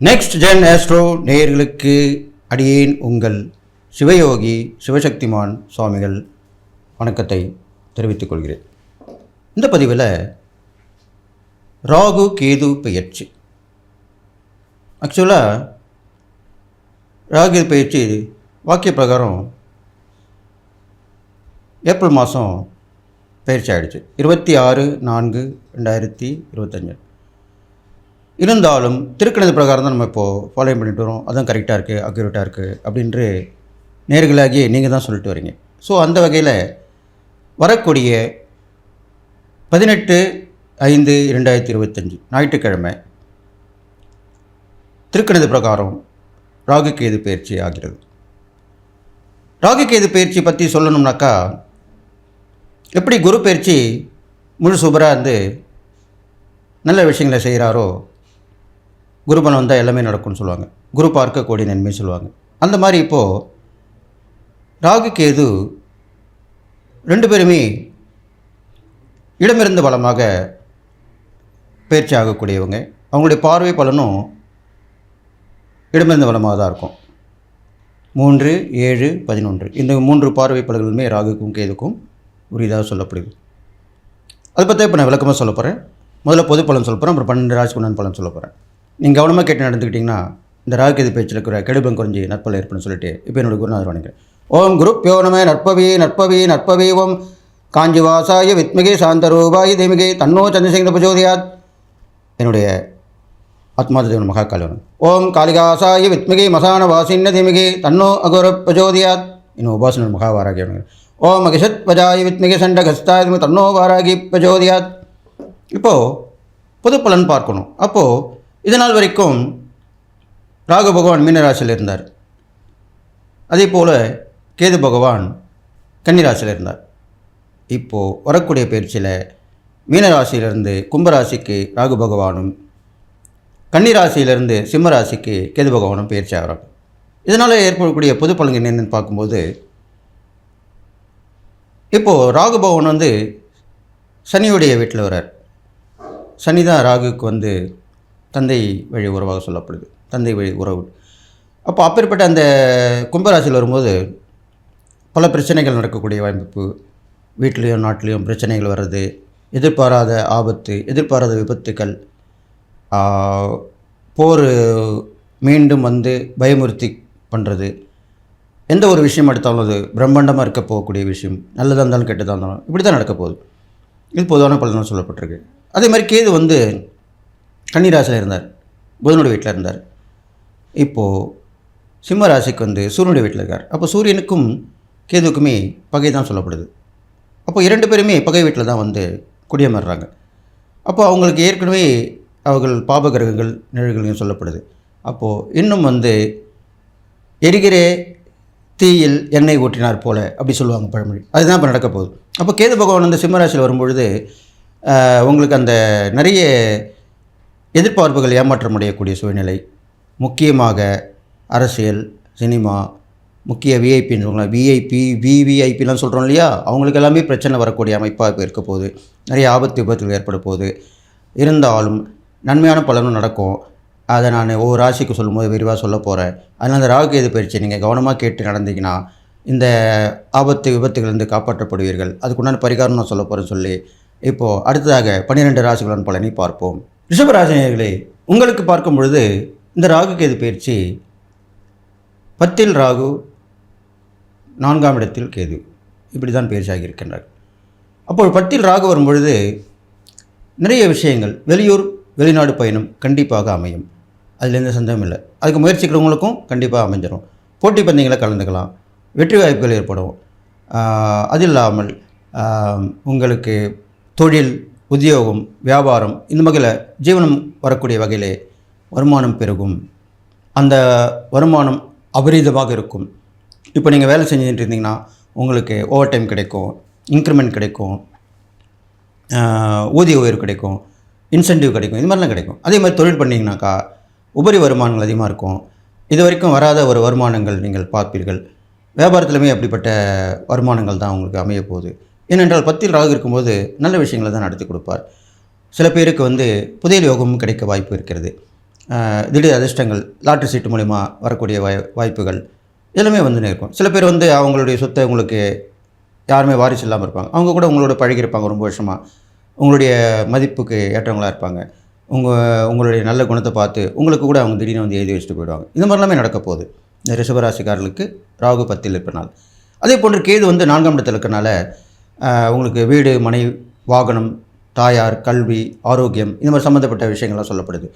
Next gen astro நேயர்களுக்கு அடியேன் உங்கள் சிவயோகி சிவசக்திமான் சுவாமிகள் வணக்கத்தை தெரிவித்துக் கொள்கிறேன். இந்த பதிவில் ராகு கேது பெயர்ச்சி. ஆக்சுவலாக ராகு பெயர்ச்சி வாக்கிய பிரகாரம் ஏப்ரல் மாதம் பயிற்சி ஆகிடுச்சு, 26/4/2025. இருந்தாலும் திருக்கணித பிரகாரம் தான் நம்ம இப்போது ஃபாலோ பண்ணிட்டு வரோம். அதுவும் கரெக்டாக இருக்குது, அக்யூரேட்டாக இருக்குது அப்படின்று நேர்களாகி நீங்கள் தான் சொல்லிட்டு வரீங்க. ஸோ அந்த வகையில் வரக்கூடிய 18/5/2025 ஞாயிற்றுக்கிழமை திருக்கணித பிரகாரம் ராகு கேது பயிற்சி ஆகிறது. ராகு கேது பயிற்சி பற்றி சொல்லணும்னாக்கா, எப்படி குரு பயிற்சி முழு சூப்பராக இருந்து நல்ல விஷயங்களை செய்கிறாரோ, குரு பலம் வந்தால் எல்லாமே நடக்கும்னு சொல்லுவாங்க. குரு பார்க்க கோடி நன்மை சொல்லுவாங்க. அந்த மாதிரி இப்போது ராகு கேது ரெண்டு பேருமே இடமிருந்து பலமாக பயிற்சி ஆகக்கூடியவங்க. அவங்களுடைய பார்வை பலனும் இடமிருந்து பலமாக தான் இருக்கும். 3, 7, 11 இந்த 3 பார்வை பலன்களுமே ராகுக்கும் கேதுக்கும் உரியதாக சொல்லப்படுது. அதை பற்றி இப்போ நான் விளக்கமாக சொல்ல போகிறேன். முதல்ல பொது பலன் சொல்ல போகிறேன், அப்புறம் 12 ராசிக்கு உண்டான பலன் சொல்ல போகிறேன். நீங்கள் கவனமாக கேட்டு நடந்துக்கிட்டிங்கன்னா இந்த ராகு கேது பேச்சில் இருக்கிற கெடுபம் குறைஞ்சி நற்பல ஏற்படும் சொல்லிட்டு இப்போ என்னோட குருநாதர் வணங்குறேன். ஓம் குருப்யோ நம நற்பவி நற்பவி நற்பவி ஓம் காஞ்சிவாசாய வித்மிகே சாந்தரூபாய தேமிகே தன்னோ சந்திரசேகர பிரச்சோதயாத். என்னுடைய ஆத்மாதேவன் மகாகாலவன். ஓம் காளிகாசாய வித்மிகே மசான வாசின்ன தேமிகே தன்னோ அகோர பிரச்சோதயாத். இன்னும் உபாசன மகாவாராகி. ஓம் அகிஷத் வஜாய வித்மிகே சண்டகஸ்தாய தன்னோ வாராகி பிரச்சோதயாத். இப்போது பொது பலன் பார்க்கணும். அப்போது இதனால் வரைக்கும் ராகு பகவான் மீனராசியில் இருந்தார். அதே போல் கேது பகவான் கன்னிராசியில் இருந்தார். இப்போது வரக்கூடிய பயிற்சியில் மீனராசியிலிருந்து கும்பராசிக்கு ராகு பகவானும், கன்னிராசியிலிருந்து சிம்மராசிக்கு கேது பகவானும் பயிற்சி ஆகிறாங்க. இதனால் ஏற்படக்கூடிய பொது பலன்கள் என்னென்னு பார்க்கும்போது, இப்போது ராகு பகவான் சனியுடைய வீட்டில் வரார். சனி தான் ராகுக்கு தந்தை வழி உறவாக சொல்லப்படுது, தந்தை வழி உறவு. அப்போ அப்பேற்பட்ட அந்த கும்பராசியில் வரும்போது பல பிரச்சனைகள் நடக்கக்கூடிய வாய்ப்பு, வீட்லேயும் நாட்டிலையும் பிரச்சனைகள் வர்றது, எதிர்பாராத ஆபத்து, எதிர்பாராத விபத்துக்கள், போர் மீண்டும் பயமுறுத்தி பண்ணுறது, எந்த ஒரு விஷயம் எடுத்தாலும் அது பிரம்மாண்டமாக இருக்க போகக்கூடிய விஷயம், நல்லதாக இருந்தாலும் கெட்டதாக இருந்தாலும் இப்படி தான் நடக்க போகுது. இது பொதுவான பலனாக சொல்லப்பட்டிருக்கு. அதே மாதிரி கேது கன்னிராசியில் இருந்தார், புதனுடைய வீட்டில் இருந்தார். இப்போது சிம்ம ராசிக்கு சூரியனுடைய வீட்டில் இருக்கார். அப்போ சூரியனுக்கும் கேதுக்குமே பகை தான் சொல்லப்படுது. அப்போ 2 பேருமே பகை வீட்டில் தான் குடியமர்றாங்க. அப்போ அவங்களுக்கு ஏற்கனவே அவர்கள் பாபகிரகங்கள் நிழல்களையும் சொல்லப்படுது. அப்போது இன்னும் எரிகிற தீயில் எண்ணெய் ஊற்றினார் போல அப்படி சொல்லுவாங்க பழமொழி. அதுதான் இப்போ நடக்க போகுது. அப்போ கேது பகவான் சிம்மராசியில் வரும்பொழுது உங்களுக்கு நிறைய எதிர்பார்ப்புகள் ஏமாற்றம் அடையக்கூடிய சூழ்நிலை. முக்கியமாக அரசியல், சினிமா, முக்கிய விஐபின்னு சொல்லலாம், விவிஐபிலாம் சொல்கிறோம் இல்லையா, அவங்களுக்கு எல்லாமே பிரச்சனை வரக்கூடிய அமைப்பாக இப்போ இருக்க போகுது. நிறைய ஆபத்து விபத்துகள் ஏற்பட போகுது. இருந்தாலும் நன்மையான பலனும் நடக்கும். அதை நான் ஒவ்வொரு ராசிக்கு சொல்லும்போது விரிவாக சொல்ல போகிறேன். அதனால் அந்த ராகு கேது பயிற்சி நீங்கள் கவனமாக கேட்டு நடந்தீங்கன்னா இந்த ஆபத்து விபத்துகளிலிருந்து காப்பாற்றப்படுவீர்கள். அதுக்குண்டான பரிகாரம் நான் சொல்ல போகிறேன்னு சொல்லி இப்போது அடுத்ததாக 12 ராசிகளுடன் பலனை பார்ப்போம். ரிஷபராசினியர்களே, உங்களுக்கு பார்க்கும் பொழுது இந்த ராகு கேது பயிற்சி 10ல் ராகு, 4ஆம் இடத்தில் கேது, இப்படி தான் பயிற்சி ஆகியிருக்கின்றார். அப்போது 10ல் ராகு வரும்பொழுது நிறைய விஷயங்கள், வெளியூர் வெளிநாடு பயணம் கண்டிப்பாக அமையும். அதில் எந்த சந்தேகம் இல்லை. அதுக்கு முயற்சிக்கிறவங்களுக்கும் கண்டிப்பாக அமைஞ்சிடும். போட்டி பந்தயங்களை கலந்துக்கலாம், வெற்றி வாய்ப்புகள் ஏற்படும். அது இல்லாமல் உங்களுக்கு தொழில், உத்தியோகம், வியாபாரம் இந்த வகையில் ஜீவனம் வரக்கூடிய வகையிலே வருமானம் பெருகும். அந்த வருமானம் அபரீதமாக இருக்கும். இப்போ நீங்கள் வேலை செஞ்சுட்டு இருந்தீங்கன்னா உங்களுக்கு ஓவர் டைம் கிடைக்கும், இன்க்ரிமெண்ட் கிடைக்கும், ஊதிய உயர்வு கிடைக்கும், இன்சென்டிவ் கிடைக்கும், இது மாதிரிலாம் கிடைக்கும். அதே மாதிரி தொழில் பண்ணிங்கனாக்கா உபரி வருமானங்கள் அதிகமாக இருக்கும். இது வரைக்கும் வராத ஒரு வருமானங்கள் நீங்கள் பார்ப்பீர்கள். வியாபாரத்திலுமே அப்படிப்பட்ட வருமானங்கள் தான் உங்களுக்கு அமைய போகுது. ஏனென்றால் 10ல் ராகு இருக்கும்போது நல்ல விஷயங்களை தான் நடத்தி கொடுப்பார். சில பேருக்கு புதையல் யோகமும் கிடைக்க வாய்ப்பு இருக்கிறது. திடீர் அதிர்ஷ்டங்கள், லாட்ரி சீட்டு மூலிமா வரக்கூடிய வாய்ப்புகள் எல்லாமே வந்துன்னு இருக்கும். சில பேர் வந்து அவங்களுடைய சொத்தை உங்களுக்கு யாருமே வாரிசு இல்லாமல் இருப்பாங்க. அவங்க கூட உங்களோட பழகியிருப்பாங்க ரொம்ப வருஷமாக. உங்களுடைய மதிப்புக்கு ஏற்றவங்களாக இருப்பாங்க. உங்களுடைய நல்ல குணத்தை பார்த்து உங்களுக்கு கூட அவங்க திடீர்னு வந்து எழுதி வச்சுட்டு போயிடுவாங்க. இந்த மாதிரிலாமே நடக்க போகுது இந்த ரிஷபராசிக்காரர்களுக்கு ராகு 10ல் இருப்பனால். அதே போன்று கேது வந்து 4ஆம் இடத்தில் இருக்கிறனால உங்களுக்கு வீடு, மனை, வாகனம், தாயார், கல்வி, ஆரோக்கியம் இந்த மாதிரி சம்மந்தப்பட்ட விஷயங்கள்லாம் சொல்லப்படுது.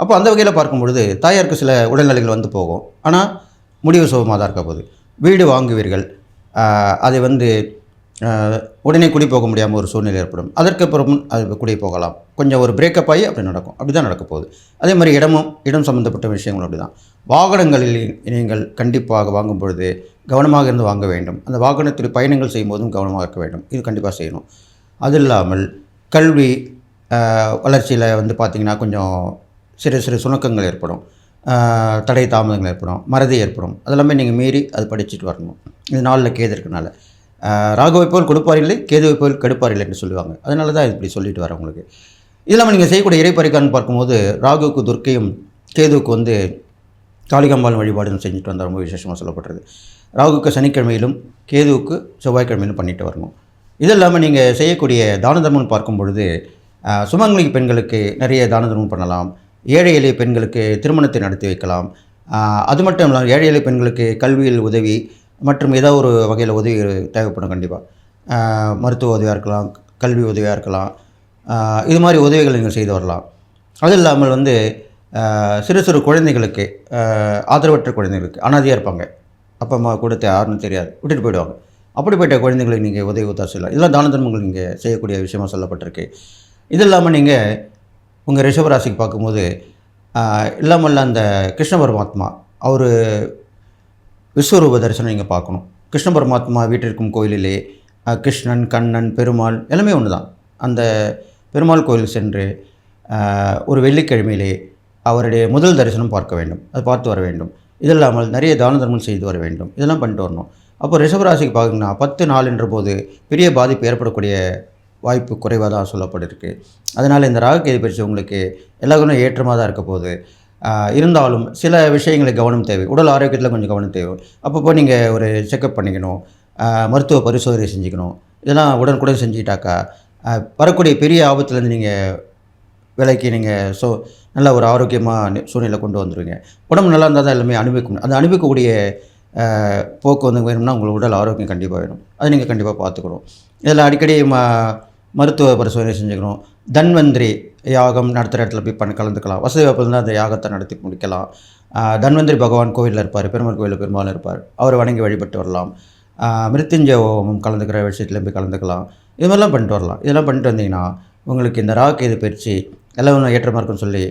அப்போ அந்த வகையில் பார்க்கும்பொழுது தாயாருக்கு சில உடல்நிலைகள் வந்து போகும். ஆனால் முடிவு சுபமாக தான் இருக்க போகுது. வீடு வாங்குவீர்கள். அதை வந்து உடனே குடி போக முடியாமல் ஒரு சூழ்நிலை ஏற்படும். அதற்கப்புறம் அது குடி போகலாம். கொஞ்சம் ஒரு பிரேக்கப் ஆகி அப்படி நடக்கும். அப்படி தான் நடக்க போகுது. அதே மாதிரி இடம் சம்மந்தப்பட்ட விஷயங்களும் அப்படி தான். வாகனங்களில் நீங்கள் கண்டிப்பாக வாங்கும் பொழுது கவனமாக இருந்து வாங்க வேண்டும். அந்த வாகனத்தில் பயணங்கள் செய்யும்போதும் கவனமாக இருக்க வேண்டும். இது கண்டிப்பாக செய்யணும். அது இல்லாமல் கல்வி வளர்ச்சியில் வந்து பார்த்திங்கன்னா கொஞ்சம் சிறு சிறு சுணக்கங்கள் ஏற்படும். தடை தாமதங்கள் ஏற்படும். மறதி ஏற்படும். அதெல்லாமே நீங்கள் மீறி அது படிச்சுட்டு வரணும். இது நாளில் கேது இருக்கனால ராகுவை போல் கொடுப்பார் இல்லை, கேதுவை போல் கெடுப்பார் இல்லை என்று சொல்லுவாங்க. அதனால தான் இப்படி சொல்லிட்டு வரேன் உங்களுக்கு. இது இல்லாமல் நீங்கள் செய்யக்கூடிய இறைப்பறிக்கான்னு பார்க்கும்போது ராகுவுக்கு துர்க்கையும், கேதுவுக்கு வந்து காளிகாம்பாள் வழிபாடுன்னு செஞ்சுட்டு வந்தால் ரொம்ப விசேஷமாக சொல்லப்படுறது. ராகுவுக்கு சனிக்கிழமையிலும் கேதுவுக்கு செவ்வாய்க்கிழமையிலும் பண்ணிட்டு வரணும். இது இல்லாமல் நீங்கள் செய்யக்கூடிய தான தர்மம்னு பார்க்கும் பொழுது சுமங்கலி பெண்களுக்கு நிறைய தான தர்மம் பண்ணலாம். ஏழை எளிய பெண்களுக்கு திருமணத்தை நடத்தி வைக்கலாம். அது மட்டும் இல்லாமல் ஏழை எளிய பெண்களுக்கு கல்வியில் உதவி மற்றும் ஏதோ ஒரு வகையில் உதவி தேவைப்படும். கண்டிப்பாக மருத்துவ உதவியாக இருக்கலாம், கல்வி உதவியாக இருக்கலாம். இது மாதிரி உதவிகள் நீங்கள் செய்து வரலாம். அது இல்லாமல் வந்து சிறு சிறு குழந்தைகளுக்கு, ஆதரவற்ற குழந்தைகளுக்கு, அனாதையாக இருப்பாங்க, அப்பா அம்மா கொடுத்த யாருன்னு தெரியாது, விட்டுட்டு போயிடுவாங்க. அப்படிப்பட்ட குழந்தைங்களுக்கு நீங்கள் உதவி உதா செய்யலாம். இதெல்லாம் தான தர்மங்கள் நீங்கள் செய்யக்கூடிய விஷயமாக சொல்லப்பட்டிருக்கு. இது இல்லாமல் நீங்கள் உங்கள் ரிஷபராசிக்கு பார்க்கும்போது இல்லாமல் அந்த கிருஷ்ண பரமாத்மா அவர் விஸ்வரூப தரிசனம் நீங்கள் பார்க்கணும். கிருஷ்ண பரமாத்மா வீட்டிற்கும் கோயிலிலே கிருஷ்ணன், கண்ணன், பெருமாள் எல்லாமே ஒன்று தான். அந்த பெருமாள் கோயில் சென்று ஒரு வெள்ளிக்கிழமையிலே அவருடைய முதல் தரிசனம் பார்க்க வேண்டும். அது பார்த்து வர வேண்டும். இது இல்லாமல் நிறைய தான தர்மம் செய்து வர வேண்டும். இதெல்லாம் பண்ணிட்டு வரணும். அப்போ ரிஷபராசிக்கு பார்த்திங்கன்னா 10 நாளுன்ற போது பெரிய பாதிப்பு ஏற்படக்கூடிய வாய்ப்பு குறைவாக தான் சொல்லப்பட்டிருக்கு. அதனால் இந்த ராகு கேது பயிற்சி உங்களுக்கு எல்லாருக்கும் ஏற்றமாக தான் இருக்க போகுது. இருந்தாலும் சில விஷயங்களுக்கு கவனம் தேவை. உடல் ஆரோக்கியத்தில் கொஞ்சம் கவனம் தேவை. அப்பப்போ நீங்கள் ஒரு செக்கப் பண்ணிக்கணும், மருத்துவ பரிசோதனை செஞ்சுக்கணும். இதெல்லாம் உடனுக்குடன் செஞ்சுக்கிட்டாக்கா வரக்கூடிய பெரிய ஆபத்துலேருந்து நீங்கள் விலைக்கு நீங்கள் நல்ல ஒரு ஆரோக்கியமாக சூழ்நிலை கொண்டு வந்துடுவீங்க. உடம்பு நல்லா இருந்தால் தான் எல்லாமே அனுபவிக்கணும். அந்த அனுபவிக்கக்கூடிய போக்கு வந்து வேணும்னா உங்களுக்கு உடல் ஆரோக்கியம் கண்டிப்பாக வேணும். அதை நீங்கள் கண்டிப்பாக பார்த்துக்கணும். இதில் அடிக்கடி மருத்துவ பரிசோதனை செஞ்சுக்கணும். தன்வந்திரி யாகம் நடத்துகிற இடத்துல போய் கலந்துக்கலாம். வசதி வாய்ப்பு இருந்தால் அந்த யாகத்தை நடத்தி முடிக்கலாம். தன்வந்திரி பகவான் கோவிலில் இருப்பார், பெருமாள் கோவிலில் பெருமாள் இருப்பார், அவரை வணங்கி வழிபட்டு வரலாம். மிருத்யுஞ்சய ஹோமம் கலந்துக்கிற விஷயத்தில் போய் கலந்துக்கலாம். இது மாதிரிலாம் பண்ணிட்டு வரலாம். இதெல்லாம் பண்ணிட்டு வந்தீங்கன்னா உங்களுக்கு இந்த ராகு கேது பயிற்சி எல்லாம் ஏற்றமாக இருக்குன்னு சொல்லி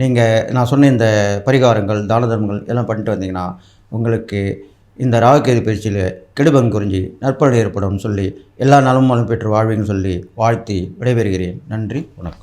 நீங்கள் நான் சொன்ன இந்த பரிகாரங்கள், தான தர்மங்கள் எல்லாம் பண்ணிட்டு வந்தீங்கன்னா உங்களுக்கு இந்த ராகு கேது பயிற்சியில் கெடுபம் குறிஞ்சி நற்பலன் ஏற்படும் சொல்லி எல்லா நலமும் பெற்று வாழ்வீங்கன்னு சொல்லி வாழ்த்தி விடைபெறுகிறேன். நன்றி, வணக்கம்.